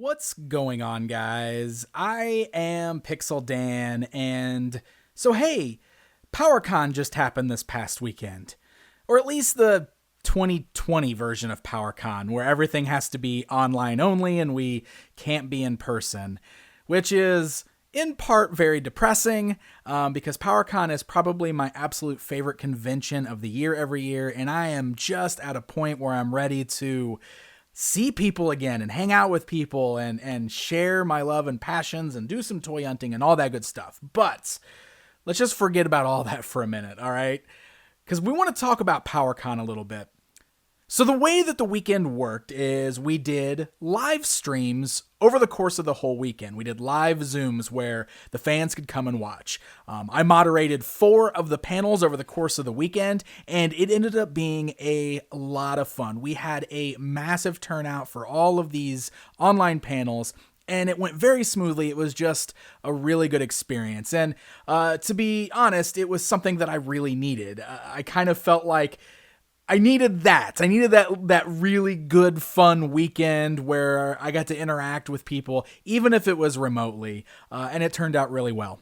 What's going on, guys? I am Pixel Dan, and so hey, PowerCon just happened this past weekend. Or at least the 2020 version of PowerCon, where everything has to be online only and we can't be in person, which is in part very depressing because PowerCon is probably my absolute favorite convention of the year every year, and I am just at a point where I'm ready to see people again and hang out with people and share my love and passions and do some toy hunting and all that good stuff. But let's just forget about all that for a minute, all right? Because we want to talk about PowerCon a little bit. So the way that the weekend worked is we did live streams over the course of the whole weekend. We did live Zooms where the fans could come and watch. I moderated 4 of the panels over the course of the weekend, and it ended up being a lot of fun. We had a massive turnout for all of these online panels, and it went very smoothly. It was just a really good experience. And to be honest, it was something that I really needed. I kind of felt like I needed that. I needed that really good, fun weekend where I got to interact with people, even if it was remotely, and it turned out really well.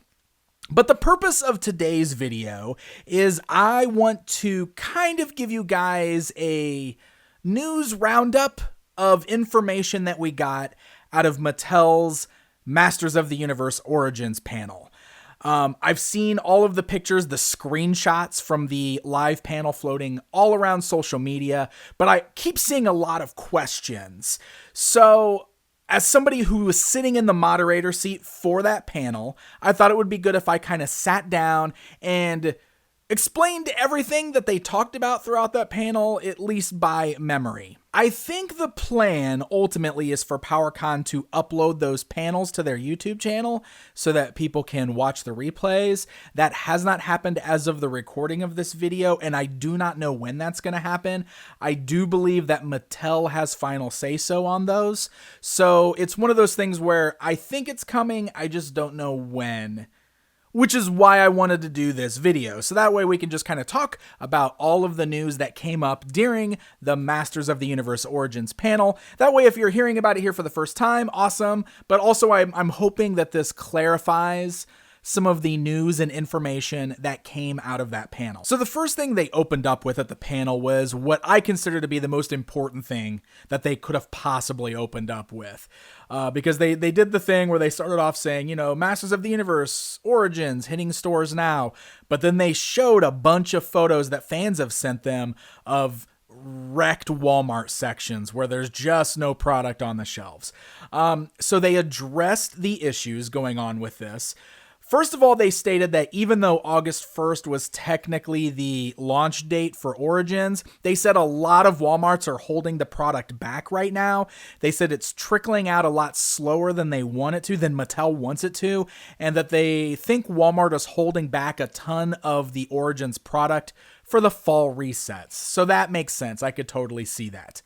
But the purpose of today's video is I want to kind of give you guys a news roundup of information that we got out of Mattel's Masters of the Universe Origins panel. I've seen all of the pictures, the screenshots from the live panel floating all around social media, but I keep seeing a lot of questions. So as somebody who was sitting in the moderator seat for that panel, I thought it would be good if I kind of sat down and explained everything that they talked about throughout that panel, at least by memory. I think the plan ultimately is for PowerCon to upload those panels to their YouTube channel so that people can watch the replays. That has not happened as of the recording of this video, and I do not know when that's going to happen. I do believe that Mattel has final say-so on those. So it's one of those things where I think it's coming, I just don't know when. Which is why I wanted to do this video. So that way we can just kind of talk about all of the news that came up during the Masters of the Universe Origins panel. That way, if you're hearing about it here for the first time, awesome. But also I'm hoping that this clarifies some of the news and information that came out of that panel. So the first thing they opened up with at the panel was what I consider to be the most important thing that they could have possibly opened up with. Because they did the thing where they started off saying, Masters of the Universe Origins hitting stores now. But then they showed a bunch of photos that fans have sent them of wrecked Walmart sections where there's just no product on the shelves. So they addressed the issues going on with this. First of all, they stated that even though August 1st was technically the launch date for Origins, they said a lot of Walmarts are holding the product back right now. They said it's trickling out a lot slower than they want it to, than Mattel wants it to, and that they think Walmart is holding back a ton of the Origins product for the fall resets. So that makes sense. I could totally see that.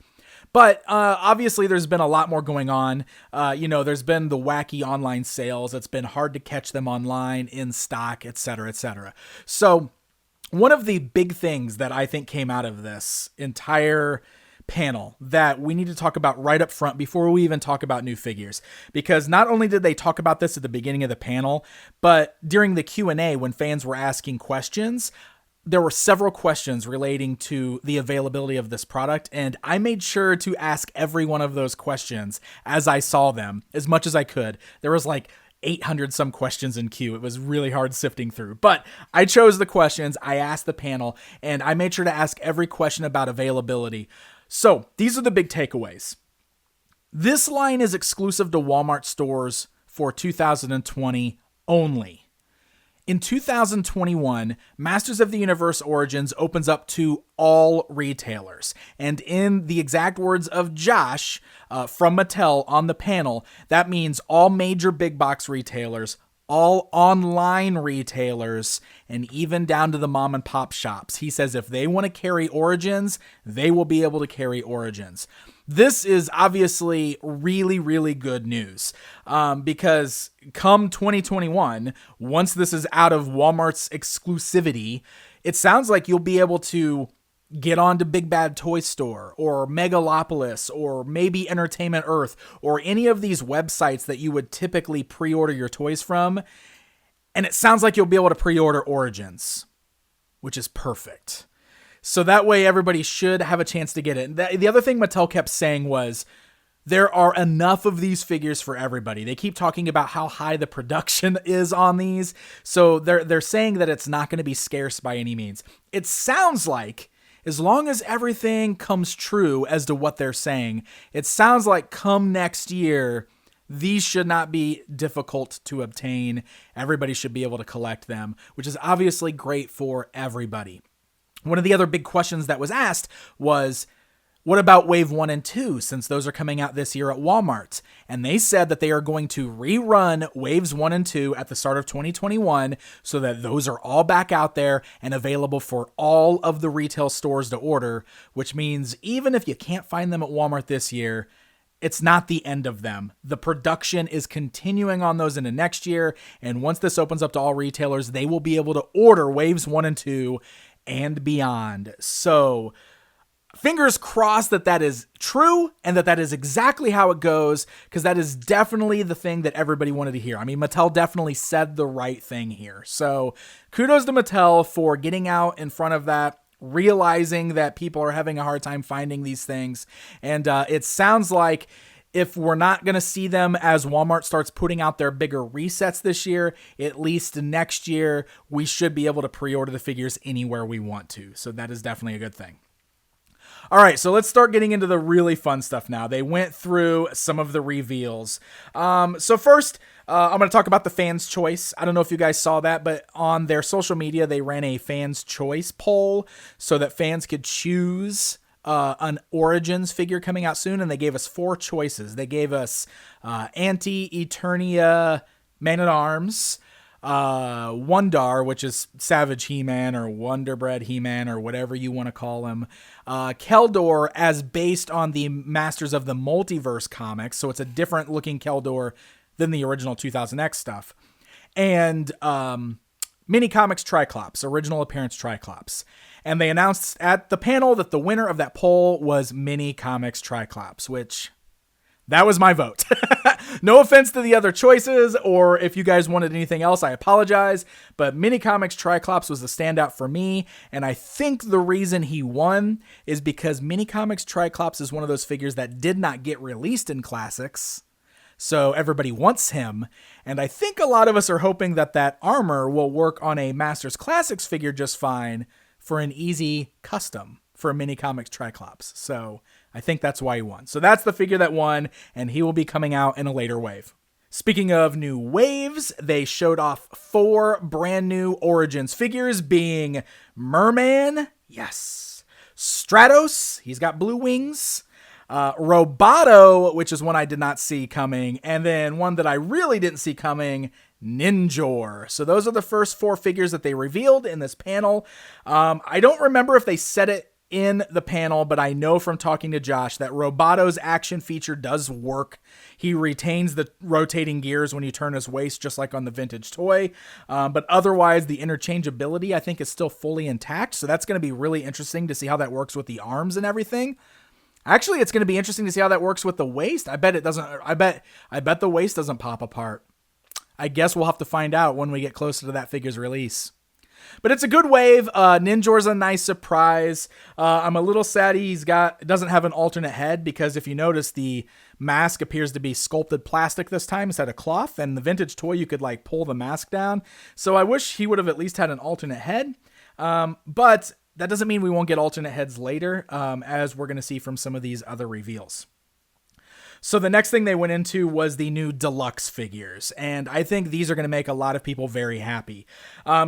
But obviously, there's been a lot more going on. There's been the wacky online sales. It's been hard to catch them online, in stock, etc., etc. So one of the big things that I think came out of this entire panel that we need to talk about right up front before we even talk about new figures, because not only did they talk about this at the beginning of the panel, but during the Q&A when fans were asking questions, there were several questions relating to the availability of this product, and I made sure to ask every one of those questions as I saw them, as much as I could. There was like 800 some questions in queue. It was really hard sifting through, but I chose the questions, I asked the panel, and I made sure to ask every question about availability. So these are the big takeaways. This line is exclusive to Walmart stores for 2020 only. In 2021, Masters of the Universe Origins opens up to all retailers. And in the exact words of Josh from Mattel on the panel, that means all major big box retailers, all online retailers, and even down to the mom and pop shops. He says if they want to carry Origins, they will be able to carry Origins. This is obviously really, really good news because come 2021, once this is out of Walmart's exclusivity, it sounds like you'll be able to get on to Big Bad Toy Store or Megalopolis or maybe Entertainment Earth or any of these websites that you would typically pre-order your toys from. And it sounds like you'll be able to pre-order Origins, which is perfect. So that way everybody should have a chance to get it. The other thing Mattel kept saying was, there are enough of these figures for everybody. They keep talking about how high the production is on these. So they're saying that it's not going to be scarce by any means. It sounds like, as long as everything comes true as to what they're saying, it sounds like come next year, these should not be difficult to obtain. Everybody should be able to collect them, which is obviously great for everybody. One of the other big questions that was asked was, what about Wave 1 and 2, since those are coming out this year at Walmart? And they said that they are going to rerun Waves 1 and 2 at the start of 2021 so that those are all back out there and available for all of the retail stores to order, which means even if you can't find them at Walmart this year, it's not the end of them. The production is continuing on those into next year, and once this opens up to all retailers, they will be able to order Waves 1 and 2 and beyond. So fingers crossed that that is true and that that is exactly how it goes, because that is definitely the thing that everybody wanted to hear. I mean, Mattel definitely said the right thing here. So kudos to Mattel for getting out in front of that, realizing that people are having a hard time finding these things. And it sounds like if we're not going to see them as Walmart starts putting out their bigger resets this year, at least next year, we should be able to pre-order the figures anywhere we want to. So that is definitely a good thing. All right, so let's start getting into the really fun stuff now. They went through some of the reveals. So first, I'm going to talk about the fans' choice. I don't know if you guys saw that, but on their social media, they ran a fans' choice poll so that fans could choose an Origins figure coming out soon, and they gave us 4 choices. They gave us Anti-Eternia Man-at-Arms, Wondar, which is Savage He-Man or Wonder Bread He-Man or whatever you want to call him, Keldor as based on the Masters of the Multiverse comics, so it's a different looking Keldor than the original 2000X stuff, and Mini Comics Triclops, original appearance Triclops. And they announced at the panel that the winner of that poll was Mini Comics Triclops, which that was my vote. No offense to the other choices, or if you guys wanted anything else, I apologize. But Mini Comics Triclops was the standout for me, and I think the reason he won is because Mini Comics Triclops is one of those figures that did not get released in Classics, so everybody wants him. And I think a lot of us are hoping that that armor will work on a Masters Classics figure just fine for an easy custom for a Mini Comics Triclops. So I think that's why he won. So that's the figure that won, and he will be coming out in a later wave. Speaking of new waves, they showed off 4 brand new Origins figures, being Merman, yes, Stratos, he's got blue wings, Roboto, which is one I did not see coming, and then one that I really didn't see coming, Ninjor. So those are the first 4 figures that they revealed in this panel. I don't remember if they said it in the panel, but I know from talking to Josh that Roboto's action feature does work. He retains the rotating gears when you turn his waist, just like on the vintage toy. But otherwise, the interchangeability, I think, is still fully intact. So that's going to be really interesting to see how that works with the arms and everything. Actually, it's going to be interesting to see how that works with the waist. I bet it doesn't. I bet the waist doesn't pop apart. I guess we'll have to find out when we get closer to that figure's release. But it's a good wave. Ninjor's a nice surprise. I'm a little sad doesn't have an alternate head, because if you notice, the mask appears to be sculpted plastic this time instead of cloth, and the vintage toy you could like pull the mask down. So I wish he would have at least had an alternate head. But that doesn't mean we won't get alternate heads later, as we're going to see from some of these other reveals. So the next thing they went into was the new Deluxe figures, and I think these are going to make a lot of people very happy.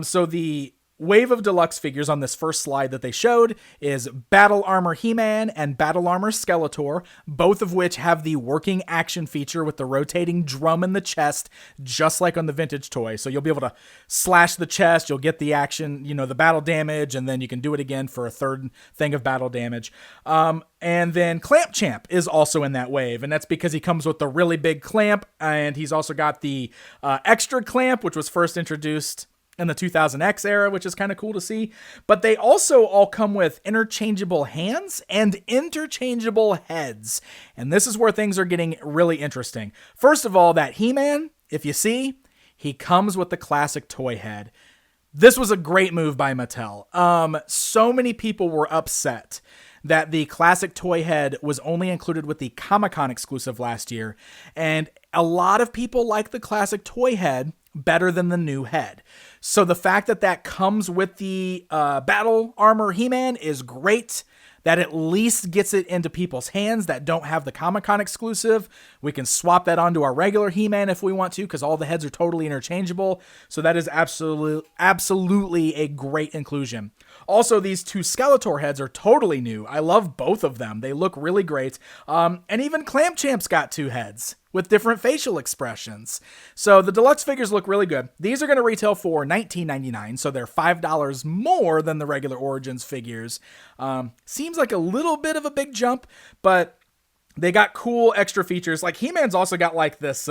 So the wave of Deluxe figures on this first slide that they showed is Battle Armor He-Man and Battle Armor Skeletor, both of which have the working action feature with the rotating drum in the chest, just like on the vintage toy. So you'll be able to slash the chest, you'll get the action, the battle damage, and then you can do it again for a third thing of battle damage. And then Clamp Champ is also in that wave, and that's because he comes with the really big clamp, and he's also got the extra clamp, which was first introduced in the 2000X era, which is kind of cool to see. But they also all come with interchangeable hands and interchangeable heads. And this is where things are getting really interesting. First of all, that He-Man, if you see, he comes with the classic toy head. This was a great move by Mattel. So many people were upset that the classic toy head was only included with the Comic-Con exclusive last year. And a lot of people like the classic toy head better than the new head. So the fact that that comes with the battle armor He-Man is great. That at least gets it into people's hands that don't have the Comic-Con exclusive. We can swap that onto our regular He-Man if we want to, because all the heads are totally interchangeable. So that is absolutely a great inclusion. Also, these two Skeletor heads are totally new. I love both of them. They look really great. And even Clamp Champ's got two heads with different facial expressions. So the deluxe figures look really good. These are going to retail for $19.99, so they're $5 more than the regular Origins figures. Seems like a little bit of a big jump, but they got cool extra features. Like He-Man's also got like this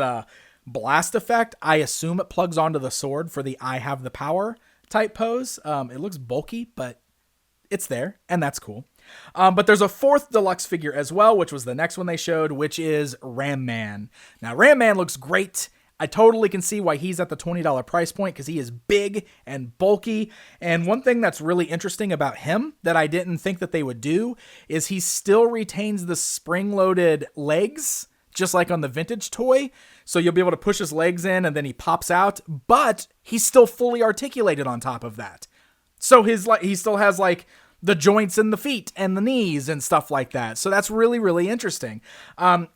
blast effect. I assume it plugs onto the sword for the I have the power type pose. It looks bulky, but it's there, and that's cool. But there's a fourth deluxe figure as well, which was the next one they showed, which is Ram Man. Now, Ram Man looks great. I totally can see why he's at the $20 price point, because he is big and bulky. And one thing that's really interesting about him that I didn't think that they would do is he still retains the spring-loaded legs, just like on the vintage toy. So you'll be able to push his legs in and then he pops out, but he's still fully articulated on top of that. So he still has like the joints in the feet and the knees and stuff like that. So that's really, really interesting.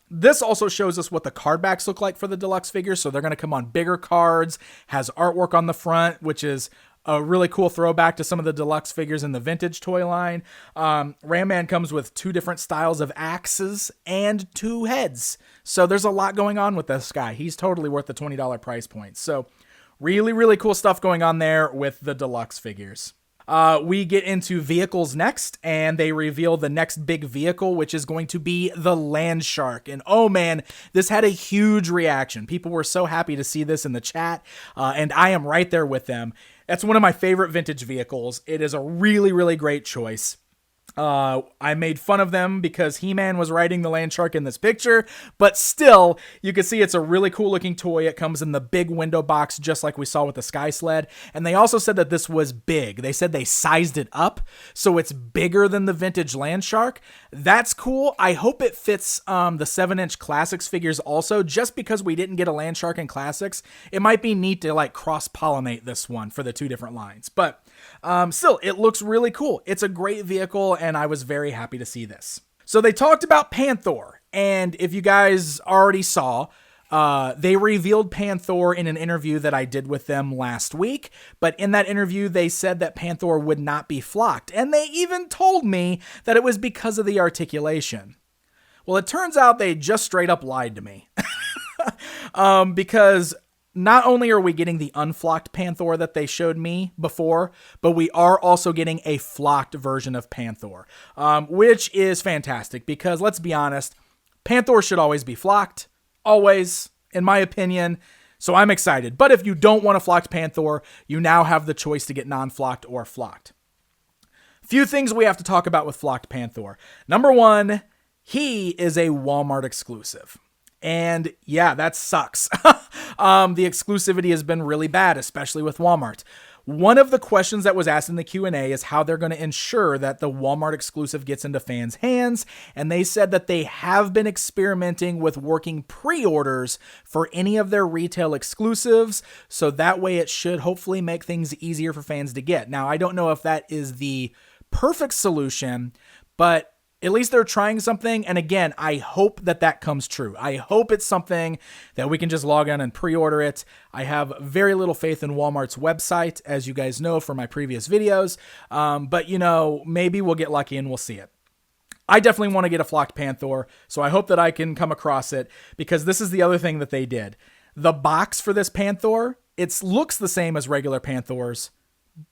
This also shows us what the card backs look like for the deluxe figures. So they're going to come on bigger cards, has artwork on the front, which is a really cool throwback to some of the deluxe figures in the vintage toy line. Ram Man comes with two different styles of axes and two heads. So there's a lot going on with this guy. He's totally worth the $20 price point. So really, really cool stuff going on there with the deluxe figures. We get into vehicles next, and they reveal the next big vehicle, which is going to be the Land Shark. And oh man, this had a huge reaction. People were so happy to see this in the chat, and I am right there with them. That's one of my favorite vintage vehicles. It is a really, really great choice. I made fun of them because He-Man was riding the Land Shark in this picture, but still, you can see it's a really cool looking toy. It comes in the big window box, just like we saw with the Sky Sled. And they also said that this was big. They said they sized it up, so it's bigger than the vintage Land Shark. That's cool. I hope it fits the 7-inch Classics figures also, just because we didn't get a Land Shark in Classics. It might be neat to like cross-pollinate this one for the two different lines, but still, it looks really cool. It's a great vehicle, and I was very happy to see this. So they talked about Panthor, and if you guys already saw, they revealed Panthor in an interview that I did with them last week, but in that interview, they said that Panthor would not be flocked, and they even told me that it was because of the articulation. Well, it turns out they just straight up lied to me. Because not only are we getting the unflocked Panthor that they showed me before, but we are also getting a flocked version of Panthor, which is fantastic because, let's be honest, Panthor should always be flocked. Always, in my opinion. So I'm excited. But if you don't want a flocked Panthor, you now have the choice to get non-flocked or flocked. Few things we have to talk about with flocked Panthor. Number one, he is a Walmart exclusive. And yeah, that sucks. The exclusivity has been really bad, especially with Walmart. One of the questions that was asked in the Q&A is how they're going to ensure that the Walmart exclusive gets into fans' hands. And they said that they have been experimenting with working pre-orders for any of their retail exclusives. So that way it should hopefully make things easier for fans to get. Now, I don't know if that is the perfect solution, but at least they're trying something. And again, I hope that that comes true. I hope it's something that we can just log on and pre-order it. I have very little faith in Walmart's website, as you guys know from my previous videos. But, you know, maybe we'll get lucky and we'll see it. I definitely want to get a flocked Panthor, so I hope that I can come across it, because this is the other thing that they did. The box for this Panthor, it looks the same as regular Panthors,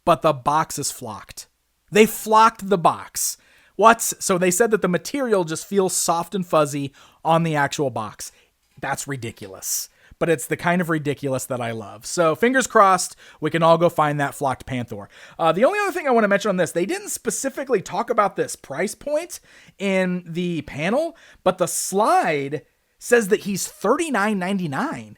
but the box is flocked. They flocked the box. What? So they said that the material just feels soft and fuzzy on the actual box. That's ridiculous. but it's the kind of ridiculous that I love. So fingers crossed, we can all go find that flocked panthor. The only other thing I want to mention on this, they didn't specifically talk about this price point in the panel, but the slide says that he's $39.99.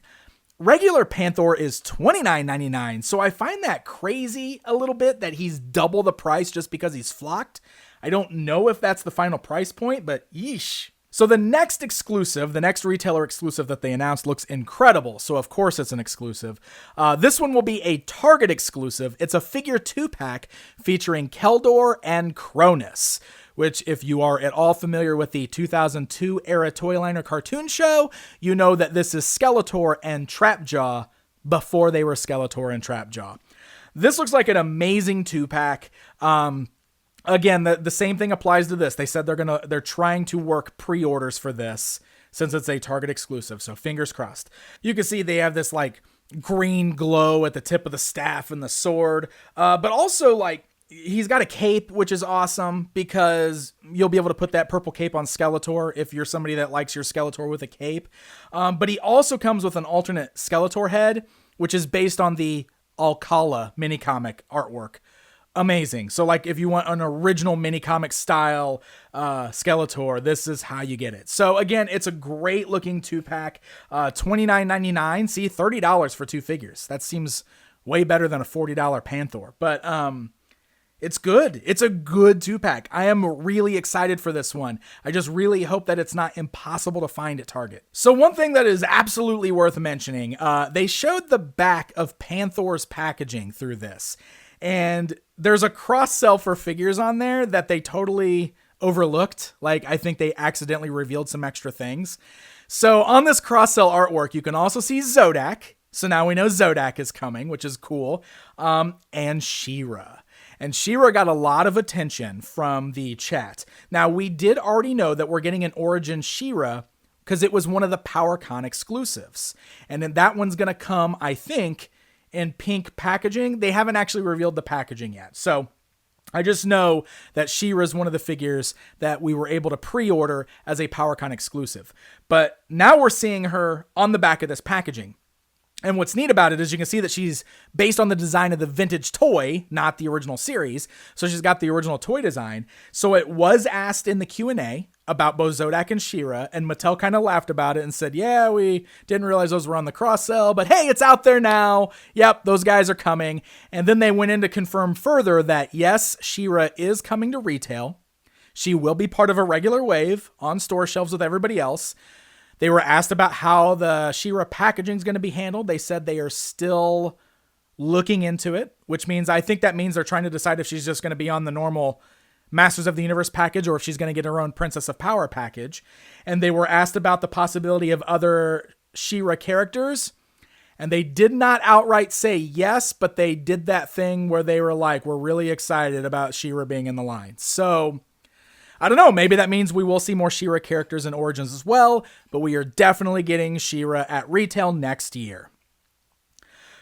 Regular panthor is $29.99. So I find that crazy a little bit that he's double the price just because he's flocked. I don't know if that's the final price point, but yeesh. So the next exclusive, the next retailer exclusive that they announced looks incredible. So of course it's an exclusive. This one will be a Target exclusive. It's a figure 2-pack featuring Keldor and Cronus, which if you are at all familiar with the 2002 era Toyliner cartoon show, you know that this is Skeletor and Trapjaw before they were Skeletor and Trapjaw. This looks like an amazing 2-pack. Again, the same thing applies to this. They said they're trying to work pre-orders for this since it's a Target exclusive. So fingers crossed. You can see they have this like green glow at the tip of the staff and the sword. But also like he's got a cape, which is awesome because you'll be able to put that purple cape on Skeletor if you're somebody that likes your Skeletor with a cape. But he also comes with an alternate Skeletor head, which is based on the Alcala mini comic artwork. Amazing. So like if you want an original mini comic style Skeletor, this is how you get it. So again, it's a great looking 2-pack, $29.99. See, $30 for 2 figures. That seems way better than a $40 Panthor. But it's good. It's a good 2-pack. I am really excited for this one. I just really hope that it's not impossible to find at Target. So one thing that is absolutely worth mentioning, they showed the back of Panthor's packaging through this. And there's a cross-sell for figures on there that they totally overlooked. Like, I think they accidentally revealed some extra things. So on this cross-sell artwork, you can also see Zodak. So now we know Zodak is coming, which is cool. And She-Ra. And She-Ra got a lot of attention from the chat. Now, we did already know that we're getting an Origin She-Ra because it was one of the PowerCon exclusives. And then that one's going to come, I think, in pink packaging. They haven't actually revealed the packaging yet. So I just know that She-Ra is one of the figures that we were able to pre-order as a PowerCon exclusive. But now we're seeing her on the back of this packaging. And what's neat about it is you can see that she's based on the design of the vintage toy, not the original series. So she's got the original toy design. So it was asked in the Q&A about both Zodak and She-Ra, and Mattel kind of laughed about it and said, yeah, we didn't realize those were on the cross-sell, but hey, it's out there now. Yep, those guys are coming. And then they went in to confirm further that yes, She-Ra is coming to retail. She will be part of a regular wave on store shelves with everybody else. They were asked about how the She-Ra packaging is going to be handled. They said they are still looking into it, which means I think that means they're trying to decide if she's just going to be on the normal Masters of the Universe package or if she's going to get her own Princess of Power package. And they were asked about the possibility of other She-Ra characters. And they did not outright say yes, but they did that thing where they were like, we're really excited about She-Ra being in the line. So I don't know, maybe that means we will see more She-Ra characters in Origins as well, but we are definitely getting She-Ra at retail next year.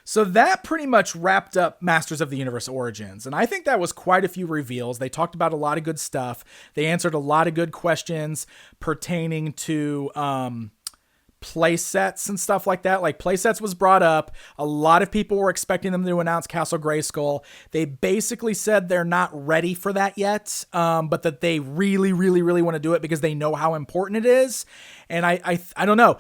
So that pretty much wrapped up Masters of the Universe Origins, and I think that was quite a few reveals. They talked about a lot of good stuff. They answered a lot of good questions pertaining to playsets and stuff like that. Like playsets was brought up. A lot of people were expecting them to announce Castle Grayskull. They basically said they're not ready for that yet, but that they really, really, really want to do it because they know how important it is. And I don't know.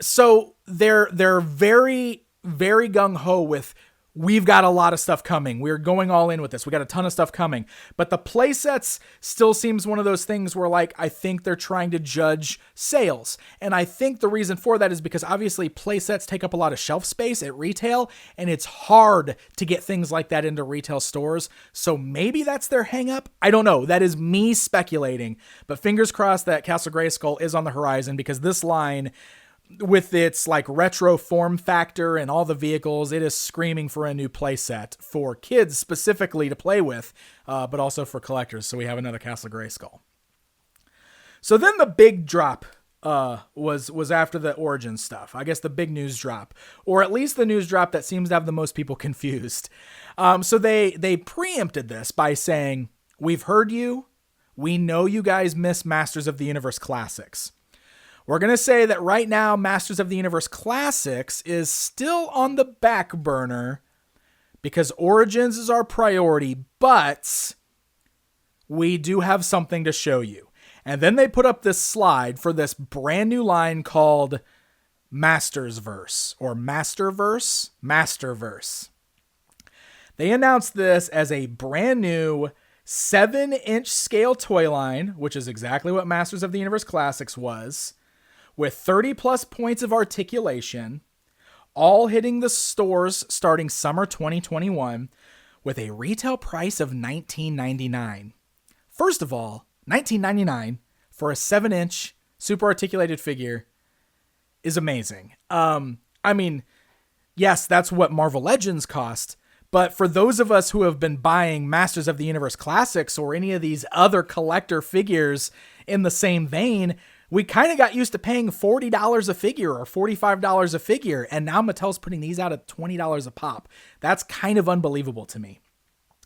So they're very, very gung-ho with, we've got a lot of stuff coming. We're going all in with this. We got a ton of stuff coming. But the playsets still seems one of those things where, like, I think they're trying to judge sales. And I think the reason for that is because obviously playsets take up a lot of shelf space at retail, and it's hard to get things like that into retail stores. So maybe that's their hang-up. I don't know. That is me speculating. But fingers crossed that Castle Grayskull is on the horizon, because this line, with its like retro form factor and all the vehicles, it is screaming for a new playset for kids specifically to play with, but also for collectors. So we have another Castle Grayskull. So then the big drop was after the Origin stuff. I guess the big news drop, or at least the news drop that seems to have the most people confused. So they preempted this by saying, we've heard you. We know you guys miss Masters of the Universe classics. we're going to say that right now, Masters of the Universe Classics is still on the back burner because Origins is our priority, but we do have something to show you. And then they put up this slide for this brand new line called Mastersverse or Masterverse. Masterverse. They announced this as a brand new 7-inch scale toy line, which is exactly what Masters of the Universe Classics was, with 30 plus points of articulation, all hitting the stores starting summer 2021 with a retail price of $19.99. First of all, $19.99 for a 7-inch super articulated figure is amazing. I mean, yes, that's what Marvel Legends cost, but for those of us who have been buying Masters of the Universe Classics or any of these other collector figures in the same vein, we kind of got used to paying $40 a figure or $45 a figure, and now Mattel's putting these out at $20 a pop. That's kind of unbelievable to me.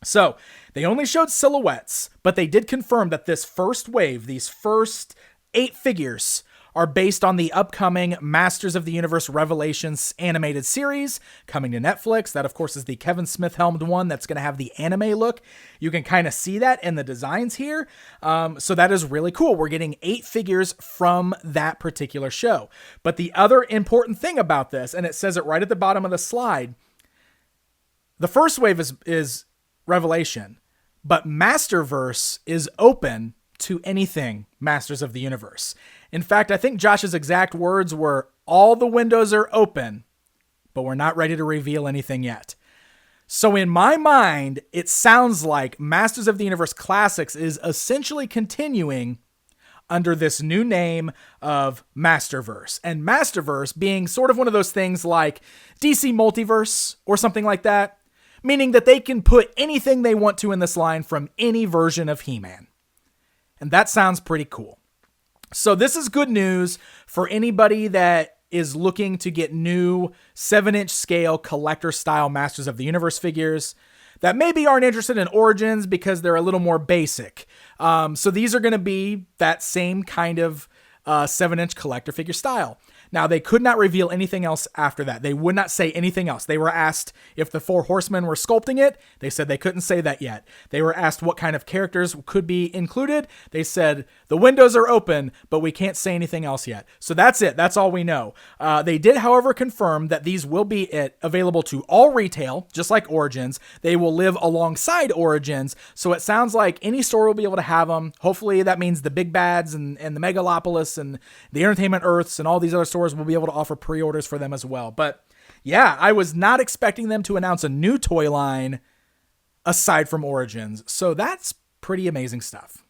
So, they only showed silhouettes, but they did confirm that this first wave, these first 8 figures, are based on the upcoming Masters of the Universe Revelations animated series coming to Netflix. That, of course, is the Kevin Smith-helmed one that's going to have the anime look. You can kind of see that in the designs here. So that is really cool. We're getting 8 figures from that particular show. But the other important thing about this, and it says it right at the bottom of the slide, the first wave is Revelation, but Masterverse is open to anything Masters of the Universe. In fact, I think Josh's exact words were, all the windows are open, but we're not ready to reveal anything yet. So in my mind, it sounds like Masters of the Universe Classics is essentially continuing under this new name of Masterverse. And Masterverse being sort of one of those things like DC Multiverse or something like that, meaning that they can put anything they want to in this line from any version of He-Man. And that sounds pretty cool. So this is good news for anybody that is looking to get new 7-inch scale collector style Masters of the Universe figures that maybe aren't interested in Origins because they're a little more basic. So these are going to be that same kind of 7-inch collector figure style. Now, they could not reveal anything else after that. They would not say anything else. They were asked if the 4 Horsemen were sculpting it. They said they couldn't say that yet. They were asked what kind of characters could be included. They said, the windows are open, but we can't say anything else yet. So that's it. That's all we know. They did, however, confirm that these will be available to all retail, just like Origins. They will live alongside Origins. So it sounds like any store will be able to have them. Hopefully that means the Big Bads and the Megalopolis and the Entertainment Earths and all these other stores will be able to offer pre-orders for them as well. But yeah, I was not expecting them to announce a new toy line aside from Origins. So that's pretty amazing stuff.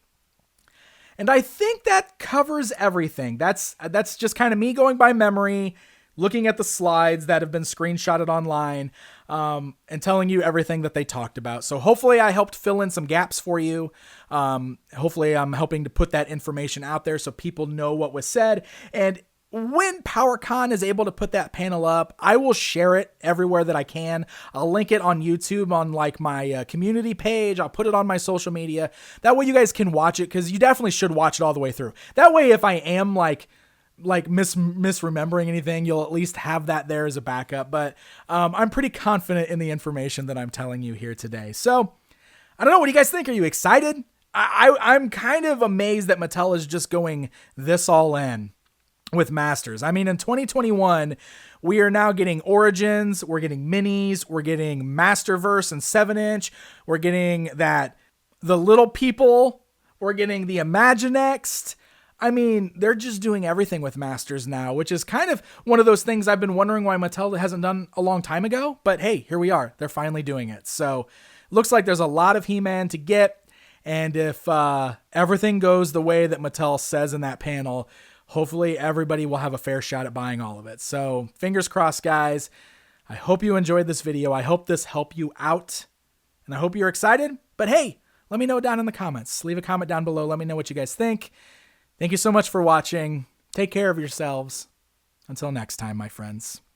And I think that covers everything. That's just kind of me going by memory, looking at the slides that have been screenshotted online, and telling you everything that they talked about. So hopefully I helped fill in some gaps for you. Hopefully I'm helping to put that information out there so people know what was said. And when PowerCon is able to put that panel up, I will share it everywhere that I can. I'll link it on YouTube on like my community page. I'll put it on my social media. That way you guys can watch it, because you definitely should watch it all the way through. That way, if I am misremembering anything, you'll at least have that there as a backup. But I'm pretty confident in the information that I'm telling you here today. So I don't know. What do you guys think? Are you excited? I'm kind of amazed that Mattel is just going this all in with Masters. I mean, in 2021, we are now getting Origins, we're getting Minis, we're getting Masterverse and 7-inch, we're getting the Little People, we're getting the Imaginext. I mean, they're just doing everything with Masters now, which is kind of one of those things I've been wondering why Mattel hasn't done a long time ago. But hey, here we are. They're finally doing it. So looks like there's a lot of He-Man to get. And if everything goes the way that Mattel says in that panel, hopefully everybody will have a fair shot at buying all of it. So fingers crossed, guys. I hope you enjoyed this video. I hope this helped you out. And I hope you're excited. But hey, let me know down in the comments. Leave a comment down below. Let me know what you guys think. Thank you so much for watching. Take care of yourselves. Until next time, my friends.